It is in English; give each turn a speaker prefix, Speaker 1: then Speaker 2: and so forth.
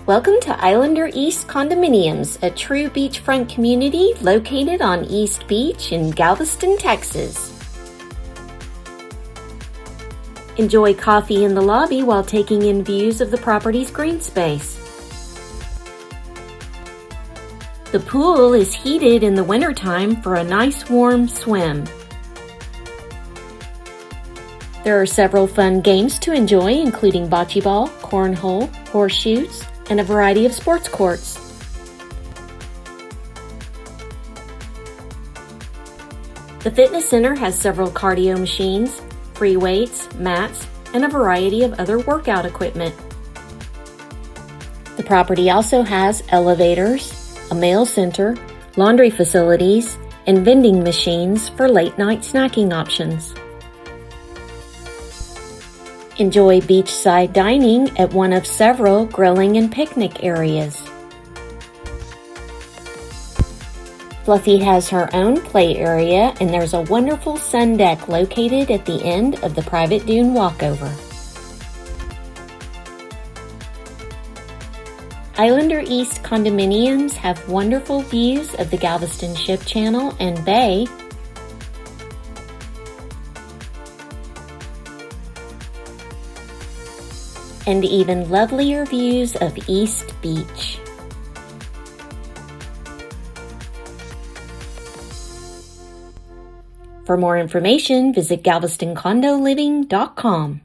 Speaker 1: Welcome to Islander East Condominiums, a true beachfront community located on East Beach in Galveston, Texas. Enjoy coffee in the lobby while taking in views of the property's green space. The pool is heated in the wintertime for a nice warm swim. There are several fun games to enjoy, including bocce ball, cornhole, horseshoes, and a variety of sports courts. The fitness center has several cardio machines, free weights, mats, and a variety of other workout equipment. The property also has elevators, a mail center, laundry facilities, and vending machines for late-night snacking options. Enjoy beachside dining at one of several grilling and picnic areas. Fluffy has her own play area, and there's a wonderful sun deck located at the end of the private dune walkover. Islander East Condominiums have wonderful views of the Galveston Ship Channel and Bay, and even lovelier views of East Beach. For more information, visit GalvestonCondoLiving.com.